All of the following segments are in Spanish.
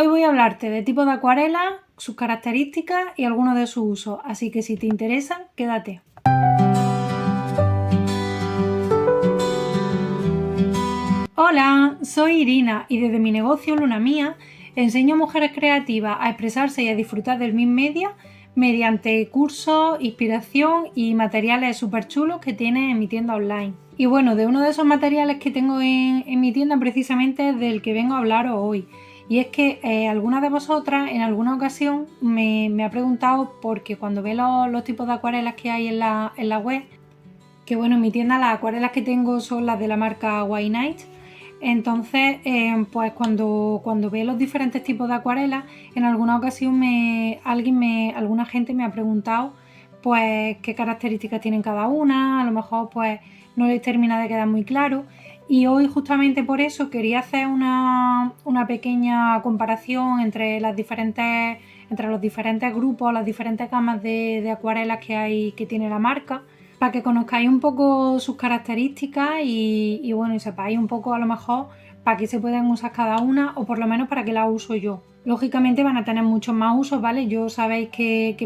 Hoy voy a hablarte de tipos de acuarela, sus características y algunos de sus usos, así que si te interesa, quédate. Hola, soy Irina y desde mi negocio Luna Mía enseño a mujeres creativas a expresarse y a disfrutar del Mix Media mediante cursos, inspiración y materiales súper chulos que tiene en mi tienda online. Y bueno, de uno de esos materiales que tengo en mi tienda precisamente es del que vengo a hablaros hoy. Y es que alguna de vosotras en alguna ocasión me ha preguntado porque cuando ve los tipos de acuarelas que hay en la web, que bueno, en mi tienda las acuarelas que tengo son las de la marca White Night. Entonces, pues cuando ve los diferentes tipos de acuarelas, en alguna ocasión alguna gente me ha preguntado pues qué características tienen cada una, a lo mejor pues no les termina de quedar muy claro. Y hoy justamente por eso quería hacer una pequeña comparación entre los diferentes grupos, las diferentes gamas de acuarelas que tiene la marca, para que conozcáis un poco sus características y bueno, y sepáis un poco a lo mejor para qué se pueden usar cada una o por lo menos para qué la uso yo. Lógicamente van a tener muchos más usos, ¿vale? Yo sabéis que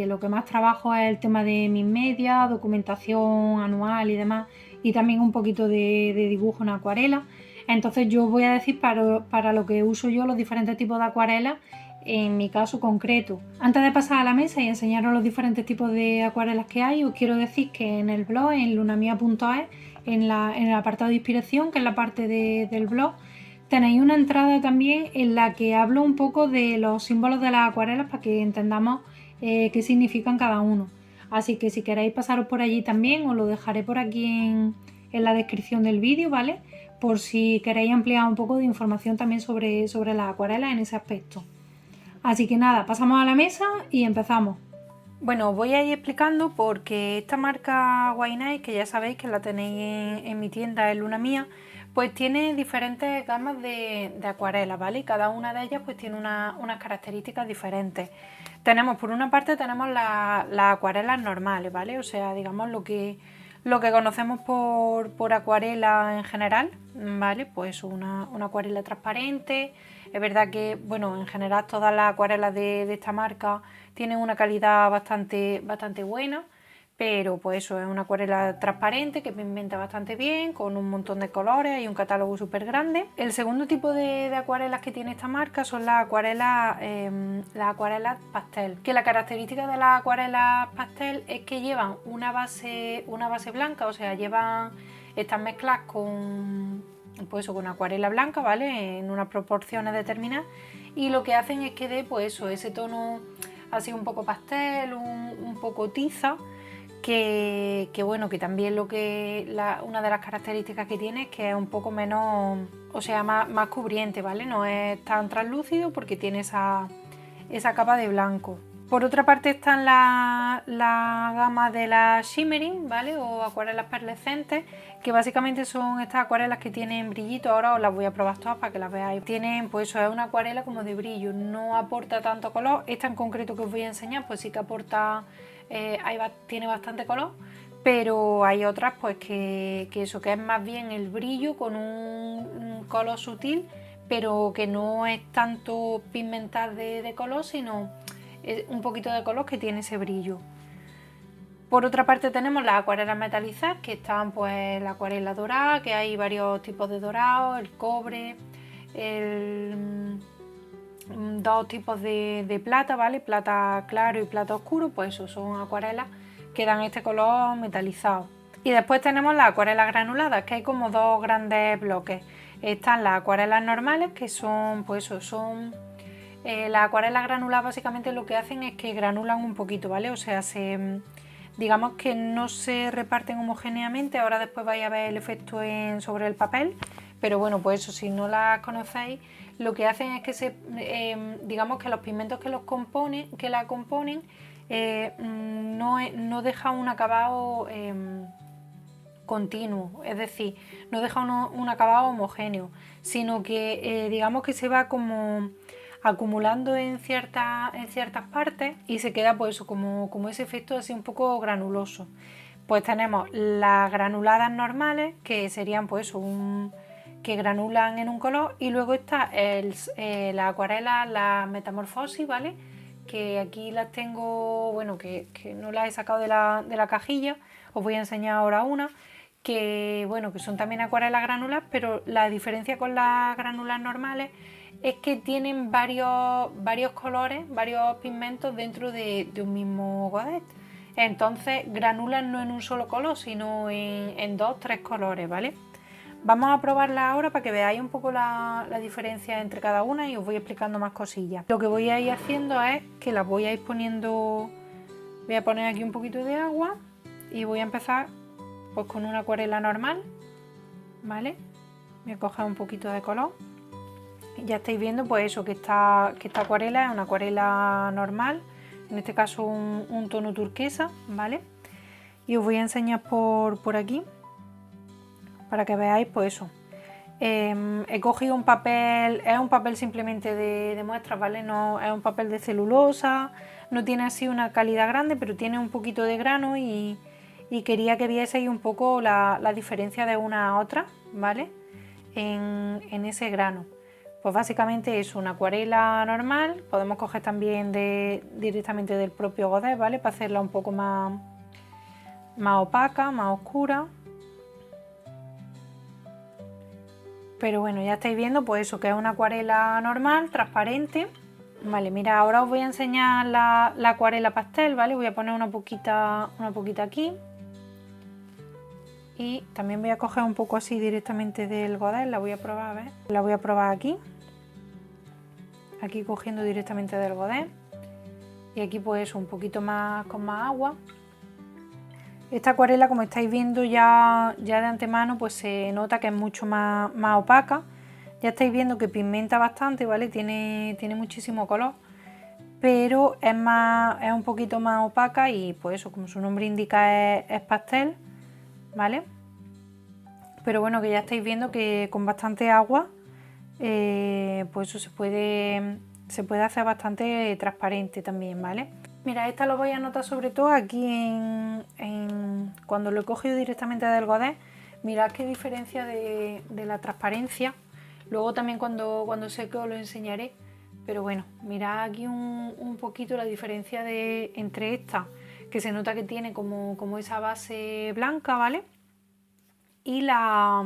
lo que más trabajo es el tema de mis medias, documentación anual y demás, y también un poquito de dibujo en acuarela. Entonces yo voy a decir para lo que uso yo los diferentes tipos de acuarelas en mi caso concreto. Antes de pasar a la mesa y enseñaros los diferentes tipos de acuarelas que hay, os quiero decir que en el blog, en lunamia.es, en el apartado de inspiración, que es la parte del blog, tenéis una entrada también en la que hablo un poco de los símbolos de las acuarelas para que entendamos qué significan cada uno. Así que si queréis pasaros por allí también, os lo dejaré por aquí en la descripción del vídeo, ¿vale? Por si queréis ampliar un poco de información también sobre las acuarelas en ese aspecto. Así que nada, pasamos a la mesa y empezamos. Bueno, os voy a ir explicando porque esta marca White Night, que ya sabéis que la tenéis en mi tienda, en Luna Mía, pues tiene diferentes gamas de acuarelas, ¿vale? Y cada una de ellas pues tiene unas características diferentes. Por una parte tenemos las acuarelas normales, ¿vale? O sea, digamos lo que conocemos por acuarela en general, ¿vale? Pues una acuarela transparente. Es verdad que, bueno, en general todas las acuarelas de esta marca tienen una calidad bastante buena, pero pues eso, es una acuarela transparente que pigmenta bastante bien, con un montón de colores y un catálogo súper grande. El segundo tipo de acuarelas que tiene esta marca son las acuarelas pastel, que la característica de las acuarelas pastel es que llevan una base blanca, o sea, están mezcladas con acuarela blanca, ¿vale? En unas proporciones determinadas, y lo que hacen es que dé pues eso, ese tono así un poco pastel, un poco tiza, que bueno, que también una de las características que tiene es que es un poco menos, o sea, más cubriente, ¿vale? No es tan translúcido porque tiene esa capa de blanco. Por otra parte están la gama de las shimmering, ¿vale? O acuarelas perlescentes, que básicamente son estas acuarelas que tienen brillito. Ahora os las voy a probar todas para que las veáis. Tienen, pues eso, es una acuarela como de brillo, no aporta tanto color. Esta en concreto que os voy a enseñar, pues sí que aporta, tiene bastante color, pero hay otras pues que es más bien el brillo con un color sutil, pero que no es tanto pigmentar de color, sino un poquito de color que tiene ese brillo. Por otra parte tenemos las acuarelas metalizadas, que están pues la acuarela dorada, que hay varios tipos de dorado, el cobre, dos tipos de plata, ¿vale? Plata claro y plata oscuro, pues eso son acuarelas que dan este color metalizado. Y después tenemos las acuarelas granuladas, que hay como dos grandes bloques. Están las acuarelas normales, que son, pues eso, las acuarelas granuladas básicamente lo que hacen es que granulan un poquito, ¿vale? O sea, digamos que no se reparten homogéneamente. Ahora después vais a ver el efecto sobre el papel, pero bueno, pues eso, si no las conocéis, lo que hacen es que digamos que los pigmentos que la componen no dejan un acabado continuo, es decir, no deja un acabado homogéneo, sino que digamos que se va como acumulando en ciertas partes y se queda pues eso, como ese efecto así un poco granuloso. Pues tenemos las granuladas normales, que serían pues que granulan en un color, y luego está la acuarela, la metamorfosis, ¿vale? Que aquí las tengo, bueno, que no las he sacado de la cajilla, os voy a enseñar ahora una, que bueno, que son también acuarelas granular, pero la diferencia con las granular normales es que tienen varios colores, varios pigmentos dentro de un mismo godet. Entonces granulan no en un solo color, sino en 2-3 colores, ¿vale? Vamos a probarla ahora para que veáis un poco la diferencia entre cada una y os voy explicando más cosillas. Lo que voy a ir haciendo es que las voy a ir poniendo, voy a poner aquí un poquito de agua y voy a empezar pues con una acuarela normal, ¿vale? Voy a coger un poquito de color. Ya estáis viendo pues eso, que esta acuarela es una acuarela normal, en este caso un tono turquesa, ¿vale? Y os voy a enseñar por aquí para que veáis pues eso. He cogido un papel, es un papel simplemente de muestras, ¿vale? No es un papel de celulosa, no tiene así una calidad grande, pero tiene un poquito de grano y quería que vieseis un poco la diferencia de una a otra, ¿vale? En ese grano. Pues básicamente es una acuarela normal, podemos coger también directamente del propio godet, ¿vale? Para hacerla un poco más opaca, más oscura. Pero bueno, ya estáis viendo pues eso, que es una acuarela normal, transparente. Vale, mira, ahora os voy a enseñar la acuarela pastel, ¿vale? Voy a poner una poquita aquí. Y también voy a coger un poco así directamente del godet, la voy a probar, a ver. La voy a probar aquí. Aquí cogiendo directamente del godet. Y aquí pues eso, un poquito más con más agua. Esta acuarela, como estáis viendo ya de antemano, pues se nota que es mucho más opaca. Ya estáis viendo que pigmenta bastante, ¿vale? Tiene muchísimo color, pero es un poquito más opaca y pues eso, como su nombre indica, es pastel, ¿vale? Pero bueno, que ya estáis viendo que con bastante agua, pues eso se puede hacer bastante transparente también, ¿vale? Mira, esta lo voy a notar sobre todo aquí cuando lo he cogido directamente del godet. Mirad qué diferencia de la transparencia. Luego también cuando seque os lo enseñaré. Pero bueno, mirad aquí un poquito la diferencia entre esta, que se nota que tiene como esa base blanca, ¿vale? Y la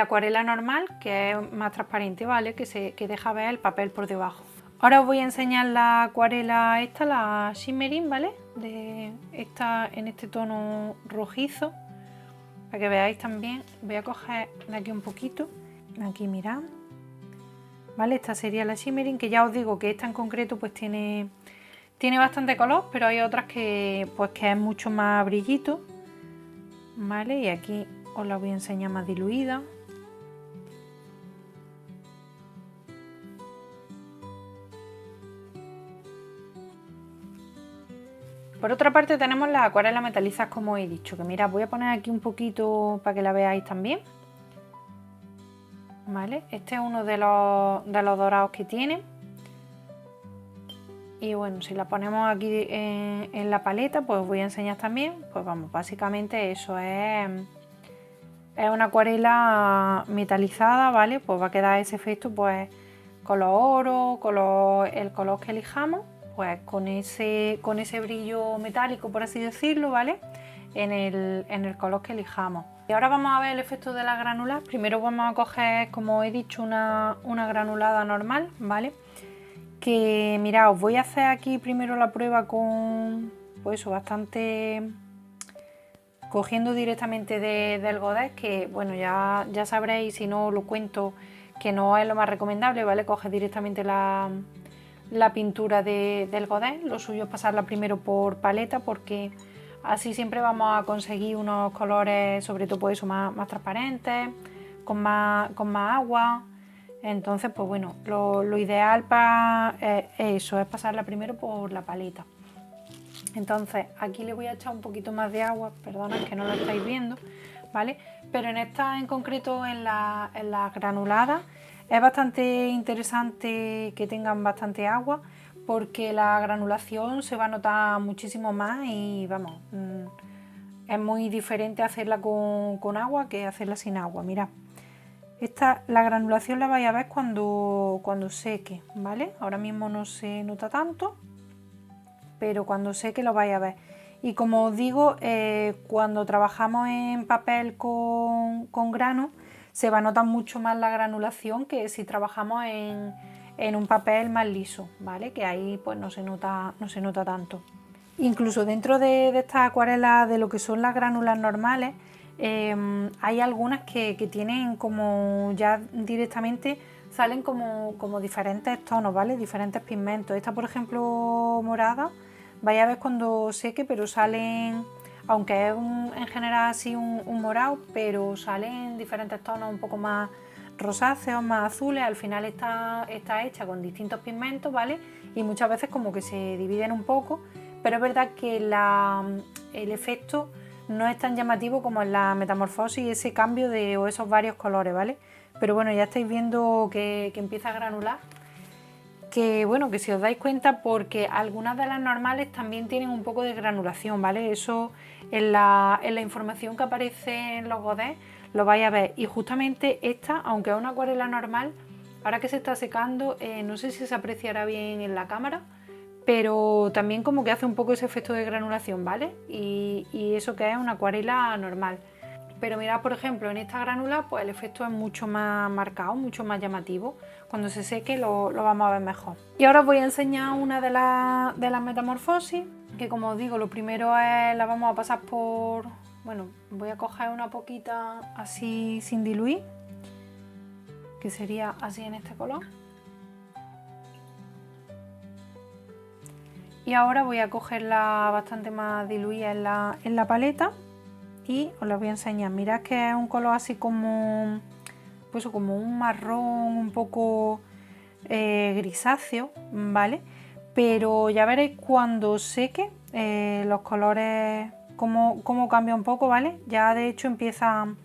acuarela normal, que es más transparente, ¿vale? Que deja ver el papel por debajo. Ahora os voy a enseñar la acuarela esta, la Shimmering, ¿vale? En este tono rojizo, para que veáis también. Voy a coger de aquí un poquito, aquí mirad, ¿vale? Esta sería la Shimmering, que ya os digo que esta en concreto pues tiene bastante color, pero hay otras que es mucho más brillito, ¿vale? Y aquí os la voy a enseñar más diluida. Por otra parte tenemos las acuarelas metalizadas, como he dicho, que mirad, voy a poner aquí un poquito para que la veáis también, ¿vale? Este es uno de los dorados que tiene. Y bueno, si la ponemos aquí en la paleta, pues os voy a enseñar también. Pues vamos, básicamente eso es una acuarela metalizada, ¿vale? Pues va a quedar ese efecto pues color oro, el color que elijamos, pues con ese brillo metálico, por así decirlo, ¿vale? En el color que elijamos. Y ahora vamos a ver el efecto de la granular. Primero vamos a coger, como he dicho, una granulada normal, ¿vale? Que mirad, os voy a hacer aquí primero la prueba con, pues eso, bastante, cogiendo directamente del godet, que bueno, ya sabréis, si no lo cuento, que no es lo más recomendable, ¿vale? Coge directamente la pintura del godet. Lo suyo es pasarla primero por paleta, porque así siempre vamos a conseguir unos colores, sobre todo pues eso, más transparentes, con más agua. Entonces, pues bueno, lo ideal es eso, es pasarla primero por la paleta. Entonces, aquí le voy a echar un poquito más de agua, perdonad que no lo estáis viendo, ¿vale? Pero en esta en concreto, en las granuladas, es bastante interesante que tengan bastante agua, porque la granulación se va a notar muchísimo más y vamos, es muy diferente hacerla con agua que hacerla sin agua, mirad. La granulación la vais a ver cuando seque, ¿vale? Ahora mismo no se nota tanto, pero cuando seque lo vais a ver. Y como os digo, cuando trabajamos en papel con grano, se va a notar mucho más la granulación que si trabajamos en un papel más liso, ¿vale? Que ahí pues no se nota tanto. Incluso dentro de estas acuarelas de lo que son las gránulas normales, hay algunas que tienen como ya directamente salen como diferentes tonos, ¿vale? Diferentes pigmentos. Esta, por ejemplo, morada, vais a ver cuando seque, pero salen, aunque es en general así un morado, pero salen diferentes tonos un poco más rosáceos, más azules. Al final está hecha con distintos pigmentos, ¿vale? Y muchas veces como que se dividen un poco, pero es verdad que el efecto no es tan llamativo como en la metamorfosis y ese cambio o esos varios colores, ¿vale? Pero bueno, ya estáis viendo que empieza a granular. Que bueno, que si os dais cuenta, porque algunas de las normales también tienen un poco de granulación, ¿vale? Eso en la información que aparece en los godets lo vais a ver. Y justamente esta, aunque es una acuarela normal, ahora que se está secando, no sé si se apreciará bien en la cámara, pero también como que hace un poco ese efecto de granulación, ¿vale? Y eso que es una acuarela normal. Pero mirad, por ejemplo, en esta granula pues el efecto es mucho más marcado, mucho más llamativo. Cuando se seque lo vamos a ver mejor. Y ahora os voy a enseñar una de las metamorfosis, que como os digo, lo primero es, la vamos a pasar por... Bueno, voy a coger una poquita así sin diluir, que sería así en este color. Y ahora voy a cogerla bastante más diluida en la paleta y os la voy a enseñar. Mirad que es un color así como, pues como un marrón un poco grisáceo, ¿vale? Pero ya veréis cuando seque los colores, cómo cambia un poco, ¿vale? Ya de hecho empiezan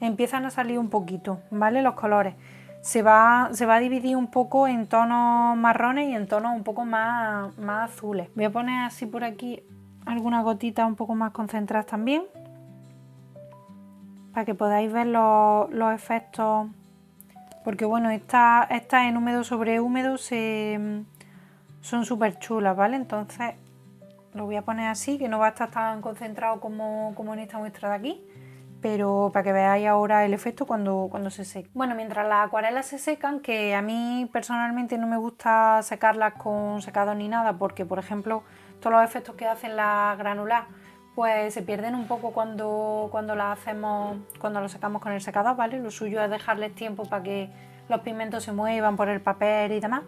a salir un poquito, ¿vale? Los colores. Se va a dividir un poco en tonos marrones y en tonos un poco más azules. Voy a poner así por aquí algunas gotitas un poco más concentradas también, para que podáis ver los efectos, porque bueno, estas en húmedo sobre húmedo son súper chulas, ¿vale? Entonces lo voy a poner así, que no va a estar tan concentrado como en esta muestra de aquí, pero para que veáis ahora el efecto cuando se seque. Bueno, mientras las acuarelas se secan, que a mí personalmente no me gusta secarlas con secador ni nada, porque por ejemplo todos los efectos que hacen las granular pues se pierden un poco cuando las sacamos con el secador, ¿vale? Lo suyo es dejarles tiempo para que los pigmentos se muevan por el papel y demás.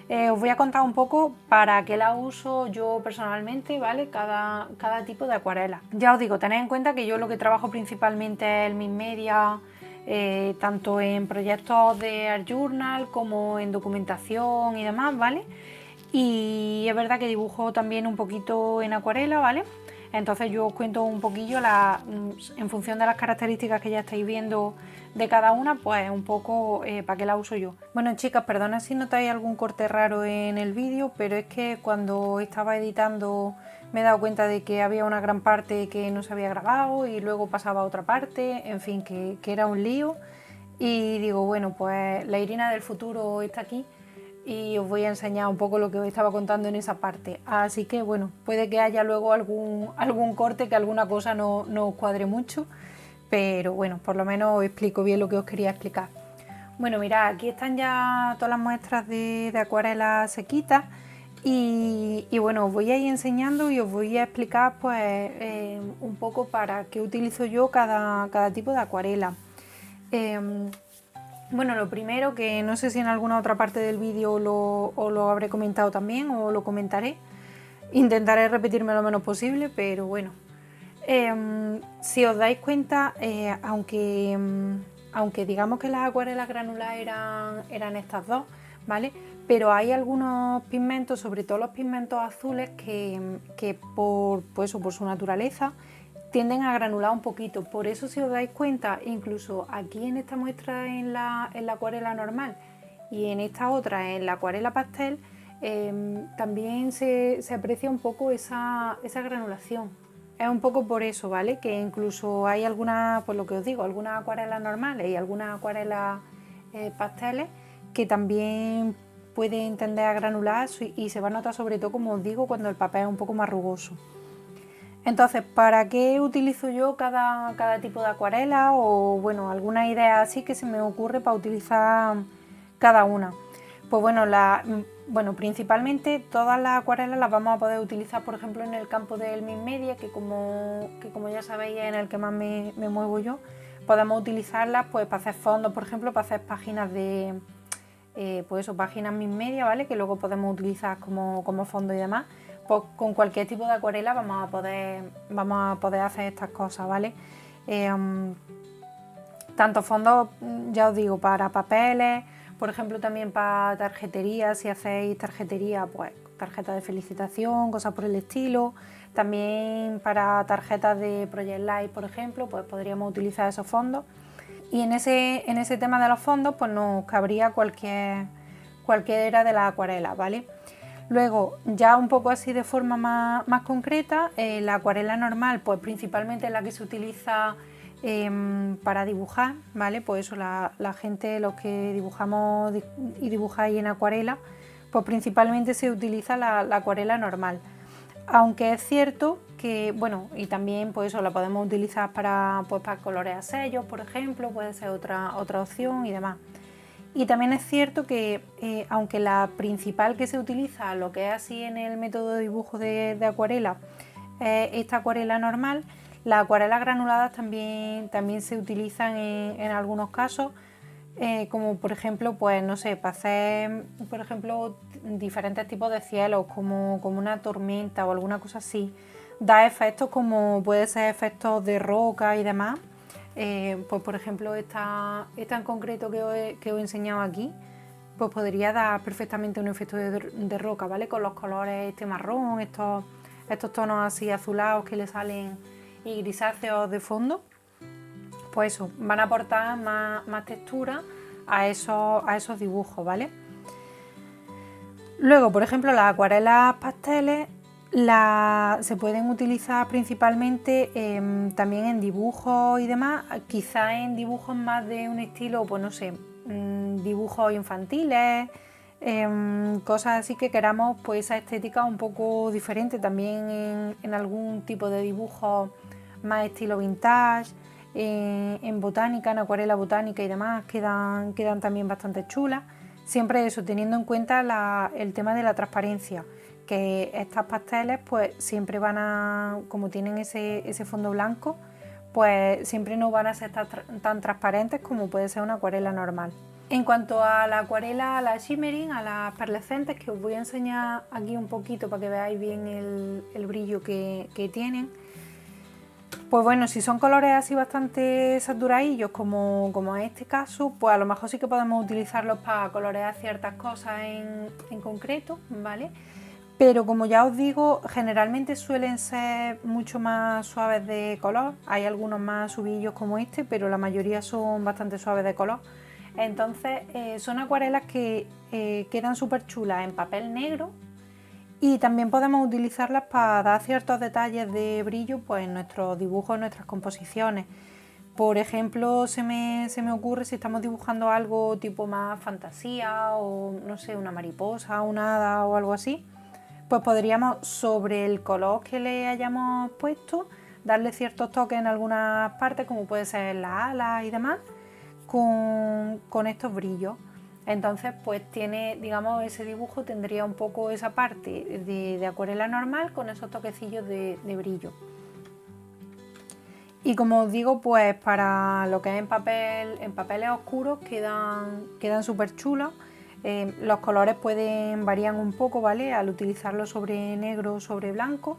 Os voy a contar un poco para qué la uso yo personalmente, ¿vale? Cada tipo de acuarela. Ya os digo, tened en cuenta que yo lo que trabajo principalmente es el Mix Media, tanto en proyectos de Art Journal como en documentación y demás, ¿vale? Y es verdad que dibujo también un poquito en acuarela, ¿vale? Entonces yo os cuento un poquillo en función de las características que ya estáis viendo de cada una, pues un poco para qué la uso yo. Bueno, chicas, perdonad si notáis algún corte raro en el vídeo, pero es que cuando estaba editando me he dado cuenta de que había una gran parte que no se había grabado y luego pasaba a otra parte, en fin, que era un lío. Y digo, bueno, pues la Irina del futuro está aquí y os voy a enseñar un poco lo que os estaba contando en esa parte. Así que bueno, puede que haya luego algún corte, que alguna cosa no os cuadre mucho, pero bueno, por lo menos os explico bien lo que os quería explicar. Bueno, mirad, aquí están ya todas las muestras de acuarela sequitas y bueno, os voy a ir enseñando y os voy a explicar pues un poco para qué utilizo yo cada tipo de acuarela. Bueno, lo primero, que no sé si en alguna otra parte del vídeo os lo habré comentado también o lo comentaré, intentaré repetirme lo menos posible, pero bueno. Si os dais cuenta, aunque digamos que las acuarelas granular eran estas dos, ¿vale? Pero hay algunos pigmentos, sobre todo los pigmentos azules, que por su naturaleza tienden a granular un poquito. Por eso, si os dais cuenta, incluso aquí en esta muestra en la acuarela normal y en esta otra en la acuarela pastel, también se aprecia un poco esa granulación, es un poco por eso, ¿vale? Que incluso hay algunas, pues lo que os digo, algunas acuarelas normales y algunas acuarelas pasteles que también pueden tender a granular y se va a notar sobre todo, como os digo, cuando el papel es un poco más rugoso. Entonces, ¿para qué utilizo yo cada tipo de acuarela? O bueno, alguna idea así que se me ocurre para utilizar cada una. Pues bueno, principalmente todas las acuarelas las vamos a poder utilizar, por ejemplo, en el campo del mix media, que como ya sabéis es en el que más me muevo yo. Podemos utilizarlas pues para hacer fondos, por ejemplo, para hacer páginas de pues eso, páginas mix media, ¿vale? Que luego podemos utilizar como fondo y demás. Pues con cualquier tipo de acuarela vamos a poder hacer estas cosas, ¿vale? Tanto fondos, ya os digo, para papeles, por ejemplo también para tarjetería, si hacéis tarjetería, pues tarjetas de felicitación, cosas por el estilo. También para tarjetas de Project Live, por ejemplo, pues podríamos utilizar esos fondos. Y en ese tema de los fondos, pues nos cabría cualquiera de las acuarelas, ¿vale? Luego, ya un poco así de forma más concreta, la acuarela normal, pues principalmente es la que se utiliza para dibujar, ¿vale? Pues eso, la gente, los que dibujamos y dibujáis en acuarela, pues principalmente se utiliza la acuarela normal. Aunque es cierto que, bueno, y también pues eso la podemos utilizar para colorear sellos, por ejemplo, puede ser otra opción y demás. Y también es cierto que aunque la principal que se utiliza, lo que es así en el método de dibujo de acuarela, esta acuarela normal, las acuarelas granuladas también se utilizan en algunos casos, como por ejemplo, pues no sé, para hacer, por ejemplo, diferentes tipos de cielos, como una tormenta o alguna cosa así. Da efectos como puede ser efectos de roca y demás. Pues por ejemplo esta en concreto que os he enseñado aquí, pues podría dar perfectamente un efecto de roca, ¿vale? Con los colores este marrón, estos tonos así azulados que le salen y grisáceos de fondo, pues eso, van a aportar más textura a esos dibujos, ¿vale? Luego, por ejemplo, las acuarelas pasteles se pueden utilizar principalmente también en dibujos y demás, quizás en dibujos más de un estilo, pues no sé, dibujos infantiles, cosas así que queramos pues esa estética un poco diferente, también en algún tipo de dibujo más estilo vintage, en botánica, en acuarela botánica y demás, quedan también bastante chulas. Siempre eso, teniendo en cuenta el tema de la transparencia, que estas pasteles pues siempre van a, como tienen ese fondo blanco, pues siempre no van a ser tan transparentes como puede ser una acuarela normal. En cuanto a la acuarela, a la shimmering, a las perlescentes, que os voy a enseñar aquí un poquito para que veáis bien el brillo que tienen. Pues bueno, si son colores así bastante saturadillos como en este caso, pues a lo mejor sí que podemos utilizarlos para colorear ciertas cosas en concreto, ¿vale? Pero como ya os digo, generalmente suelen ser mucho más suaves de color. Hay algunos más subillos como este, pero la mayoría son bastante suaves de color. Entonces son acuarelas que quedan súper chulas en papel negro. Y también podemos utilizarlas para dar ciertos detalles de brillo pues, en nuestros dibujos, en nuestras composiciones. Por ejemplo, se me ocurre si estamos dibujando algo tipo más fantasía o no sé, una mariposa, una hada o algo así, pues podríamos sobre el color que le hayamos puesto darle ciertos toques en algunas partes, como puede ser las alas y demás, con estos brillos. Entonces pues tiene, digamos, ese dibujo tendría un poco esa parte de acuarela normal con esos toquecillos de brillo. Y como os digo, pues para lo que es en papeles oscuros quedan súper chulos. Los colores varían un poco, ¿vale? Al utilizarlo sobre negro o sobre blanco.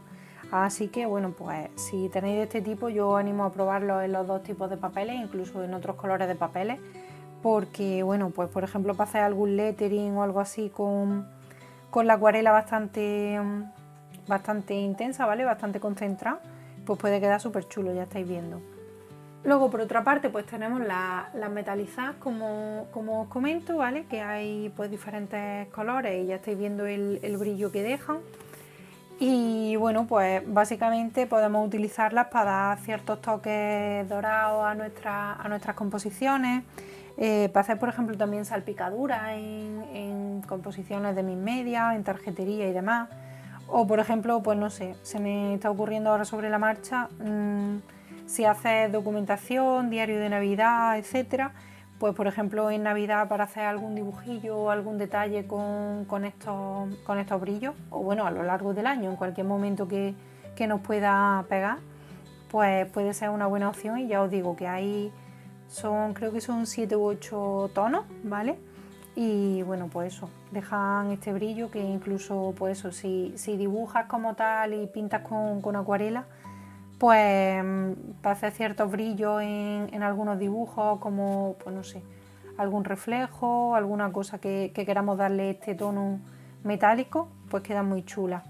Así que bueno, pues si tenéis de este tipo, yo os animo a probarlo en los dos tipos de papeles, incluso en otros colores de papeles. Porque bueno, pues por ejemplo para hacer algún lettering o algo así con la acuarela bastante intensa, ¿vale? Bastante concentrada, pues puede quedar súper chulo, ya estáis viendo. Luego por otra parte pues tenemos las metalizadas como os comento, ¿vale? Que hay pues diferentes colores y ya estáis viendo el brillo que dejan. Y bueno, pues básicamente podemos utilizarlas para dar ciertos toques dorados a nuestras composiciones, para hacer por ejemplo también salpicaduras en composiciones de mis medias, en tarjetería y demás. O por ejemplo, pues no sé, se me está ocurriendo ahora sobre la marcha, si haces documentación, diario de Navidad, etcétera, pues por ejemplo en Navidad para hacer algún dibujillo o algún detalle con estos brillos, o bueno, a lo largo del año, en cualquier momento que nos pueda pegar, pues puede ser una buena opción. Y ya os digo que hay, creo que son 7 u 8 tonos, ¿vale? Y bueno, pues eso, dejan este brillo que incluso, pues eso, si dibujas como tal y pintas con acuarela, pues para hacer ciertos brillos en algunos dibujos, como, pues no sé, algún reflejo, alguna cosa que queramos darle este tono metálico, pues queda muy chula.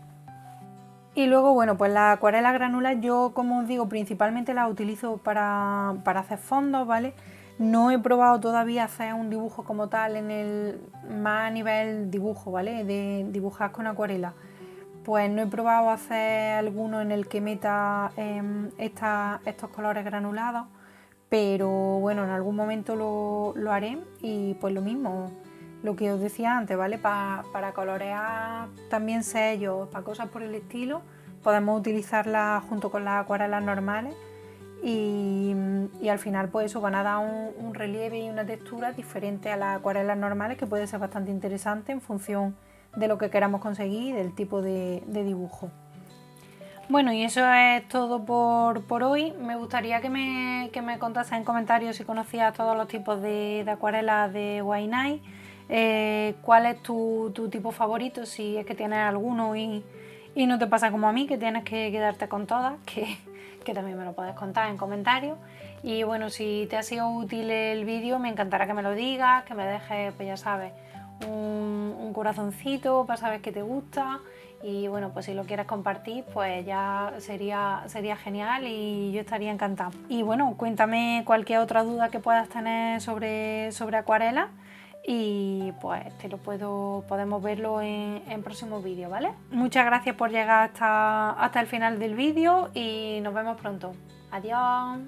Y luego, bueno, pues las acuarelas granulares yo, como os digo, principalmente las utilizo para hacer fondos, ¿vale? No he probado todavía hacer un dibujo como tal más a nivel dibujo, ¿vale? De dibujar con acuarela. Pues no he probado hacer alguno en el que meta estos colores granulados, pero bueno, en algún momento lo haré. Y pues lo mismo, lo que os decía antes, ¿vale? Para colorear también sellos, para cosas por el estilo, podemos utilizarlas junto con las acuarelas normales y al final pues eso van a dar un relieve y una textura diferente a las acuarelas normales, que puede ser bastante interesante en función de lo que queramos conseguir y del tipo de dibujo. Bueno, y eso es todo por hoy. Me gustaría que me contases en comentarios si conocías todos los tipos de acuarelas de White Night, cuál es tu tipo favorito, si es que tienes alguno y no te pasa como a mí, que tienes que quedarte con todas, que también me lo puedes contar en comentarios. Y bueno, si te ha sido útil el vídeo, me encantará que me lo digas, que me dejes, pues ya sabes, un corazoncito para saber que te gusta. Y bueno, pues si lo quieres compartir, pues ya sería genial y yo estaría encantada. Y bueno, cuéntame cualquier otra duda que puedas tener sobre acuarela y pues podemos verlo en próximos vídeos, ¿vale? Muchas gracias por llegar hasta el final del vídeo y nos vemos pronto. Adiós.